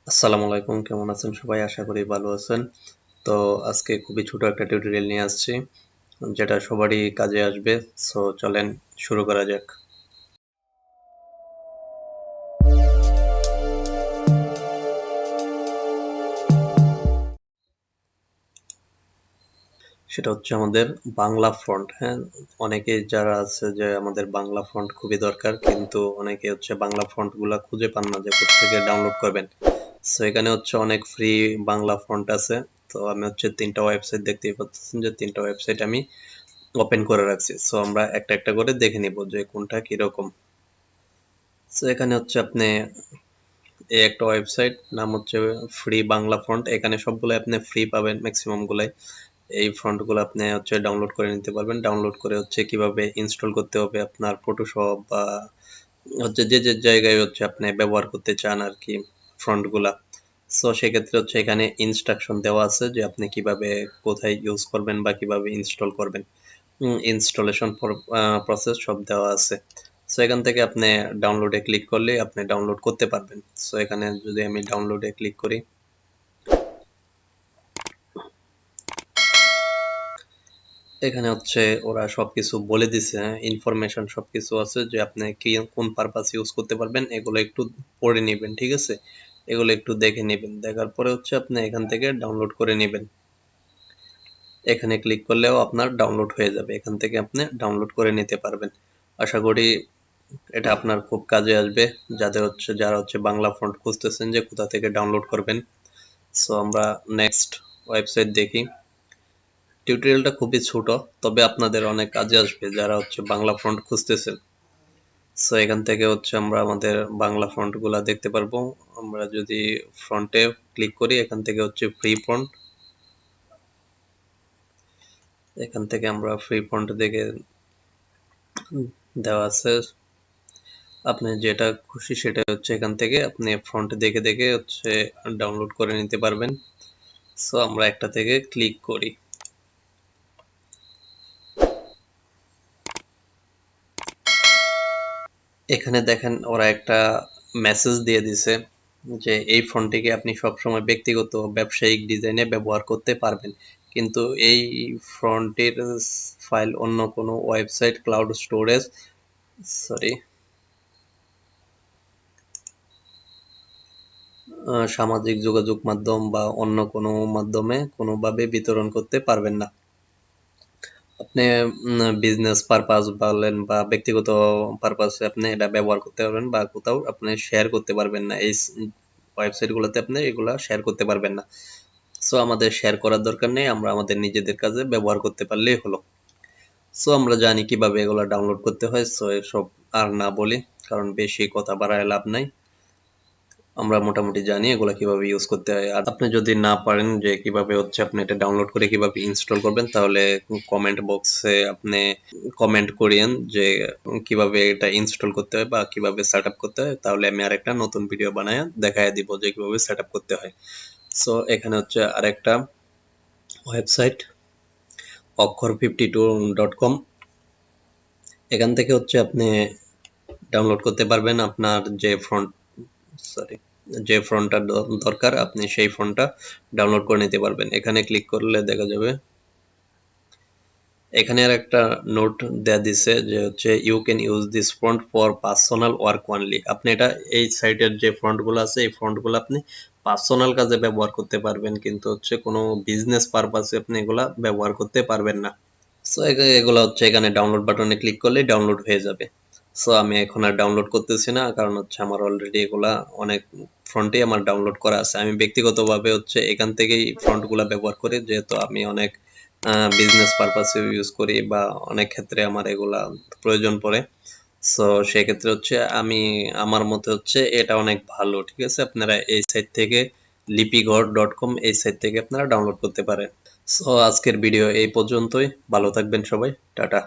আসসালামু আলাইকুম, কেমন আছেন সবাই? আশা করি ভালো আছেন। তো আজকে খুবই ছোট একটা টিউটোরিয়াল নিয়ে আসছি, যেটা সবারই কাজে আসবে। সো চলেন শুরু করা যাক। সেটা হচ্ছে আমাদের বাংলা ফন্ট। হ্যাঁ, অনেকে যারা আছে যে আমাদের বাংলা ফন্ট খুবই দরকার, কিন্তু অনেকে হচ্ছে বাংলা ফন্ট গুলা খুঁজে পান না যে কোত্থেকে ডাউনলোড করবেন। সো এখানে হচ্ছে অনেক ফ্রি বাংলা ফন্ট আছে। তো আমি হচ্ছে 3টা ওয়েবসাইট দেখতেই পাচ্ছেন যে 3টা ওয়েবসাইট আমি ওপেন করে রাখছি। সো আমরা একটা একটা করে দেখে নিব যে কোনটা কিরকম। সো এখানে হচ্ছে আপনি এই একটা ওয়েবসাইট নাম হচ্ছে ফ্রি বাংলা ফন্ট। এখানে সবগুলো আপনি ফ্রি পাবেন, ম্যাক্সিমাম গুলাই। এই ফন্ট গুলো আপনি হচ্ছে ডাউনলোড করে নিতে পারবেন। ডাউনলোড করে হচ্ছে কিভাবে ইনস্টল করতে হবে আপনার ফটোশপ বা হচ্ছে যে যে জায়গায় হচ্ছে আপনি ব্যবহার করতে চান আর কি ফন্ট গুলা। সো সেক্ষেত্রে হচ্ছে এখানে ইনস্ট্রাকশন দেওয়া আছে যে আপনি কিভাবে কোথায় ইউজ করবেন বা কিভাবে ইনস্টল করবেন। ইনস্টলেশন প্রসেস সব দেওয়া আছে। সো এখান থেকে আপনি ডাউনলোডে ক্লিক করলে আপনি ডাউনলোড করতে পারবেন। সো এখানে যদি আমি ডাউনলোডে ক্লিক করি, এখানে হচ্ছে ওরা সবকিছু বলে দিছে, ইনফরমেশন সবকিছু আছে যে আপনি কি কোন পারপাস ইউজ করতে পারবেন, এগুলো একটু পড়ে নেবেন, ঠিক আছে? এগুলো একটু দেখে নেবেন, দেখার পরে হচ্ছে আপনি এখান থেকে ডাউনলোড করে নেবেন। এখানে ক্লিক করলেও আপনার ডাউনলোড হয়ে যাবে, এখান থেকে আপনি ডাউনলোড করে নিতে পারবেন। আশা করি এটা আপনার খুব কাজে আসবে, যারা হচ্ছে বাংলা ফন্ট খুঁজতেছেন যে কোথা থেকে ডাউনলোড করবেন। সো আমরা নেক্সট ওয়েবসাইট দেখি। টিউটোরিয়ালটা খুবই ছোট, তবে আপনাদের অনেক কাজে আসবে যারা হচ্ছে বাংলা ফন্ট খুঁজতেছেন। সো এখান থেকে হচ্ছে আমরা আমাদের বাংলা ফন্ট গুলা দেখতে পারবো। আমরা যদি ফন্টে ক্লিক করি, এখান থেকে হচ্ছে ফ্রি ফন্ট, এখান থেকে আমরা ফ্রি ফন্ট দেখে দেওয়া আছে। আপনি যেটা খুশি সেটা হচ্ছে এখান থেকে আপনি ফন্ট দেখে দেখে হচ্ছে ডাউনলোড করে নিতে পারবেন। সো আমরা একটা থেকে ক্লিক করি। এখানে দেখেন ওরা একটা মেসেজ দিয়ে দিছে যে এই ফন্টটিকে আপনি সবসময় ব্যক্তিগত ব্যবসায়িক ডিজাইনে ব্যবহার করতে পারবেন, কিন্তু এই ফন্টের ফাইল অন্য কোনো ওয়েবসাইট, ক্লাউড স্টোরেজ, সরি, সামাজিক যোগাযোগ মাধ্যম বা অন্য কোনো মাধ্যমে কোনোভাবে বিতরণ করতে পারবেন না। আপনি বিজনেস পারপাস বলেন বা ব্যক্তিগত পারপাসে আপনি এটা ব্যবহার করতে পারবেন, বা কোথাও আপনি শেয়ার করতে পারবেন না। এই ওয়েবসাইট গুলোতে আপনি এগুলা শেয়ার করতে পারবেন না। সো আমাদের শেয়ার করার দরকার নেই, আমরা আমাদের নিজেদের কাজে ব্যবহার করতে পারলেই হলো। সো আমরা জানি কিভাবে এগুলা ডাউনলোড করতে হয়। সো এসব আর না বলি, কারণ বেশি কথা বাড়ায় লাভ নাই। আমরা মোটামুটি জানি এগুলা কিভাবে ইউজ করতে হয়। আর আপনি যদি না পারেন যে কিভাবে হচ্ছে আপনি এটা ডাউনলোড করে কিভাবে ইনস্টল করবেন, তাহলে কমেন্ট বক্সে আপনি কমেন্ট করিয়েন যে কিভাবে এটা ইনস্টল করতে হয় বা কিভাবে সেটআপ করতে হয়। তাহলে আমি আরেকটা নতুন ভিডিও বানায় দেখায় দিব যে কিভাবে সেটআপ করতে হয়। সো এখানে হচ্ছে আরেকটা ওয়েবসাইট অক্ষর52.com। এখান থেকে হচ্ছে আপনি ডাউনলোড করতে পারবেন আপনার যে ফ্রন্ট, সরি, যে ফন্টটা দরকার আপনি সেই ফন্টটা ডাউনলোড করে নিতে পারবেন। এখানে ক্লিক করলে দেখা যাবে, এখানে আর একটা নোট দেয়া দিছে যে হচ্ছে you can use this font for personal work only. আপনি এটা এই সাইটের যে ফন্টগুলো আছে এই ফন্টগুলো আপনি পার্সোনাল কাজে ব্যবহার করতে পারবেন, কিন্তু হচ্ছে কোনো বিজনেস পারপাসে আপনি এগুলা ব্যবহার করতে পারবেন না। সো এগুলো হচ্ছে এখানে ডাউনলোড বাটনে ক্লিক করলে ডাউনলোড হয়ে যাবে। সো আমি এখন আর ডাউনলোড করতেছি না, কারণ হচ্ছে আমার অলরেডি এগুলা অনেক ফ্রন্টে আমার ডাউনলোড করা আছে। আমি ব্যক্তিগতভাবে হচ্ছে এখান থেকেই ফ্রন্টগুলা ব্যবহার করি, যেহেতু আমি অনেক বিজনেস পারপাসে ইউজ করি বা অনেক ক্ষেত্রে আমার এগুলা প্রয়োজন পড়ে। সো সেক্ষেত্রে হচ্ছে আমি আমার মতে হচ্ছে এটা অনেক ভালো, ঠিক আছে? আপনারা এই সাইট থেকে লিপিঘর.com এই সাইট থেকে আপনারা ডাউনলোড করতে পারেন। সো আজকের ভিডিও এই পর্যন্তই। ভালো থাকবেন সবাই। টাটা।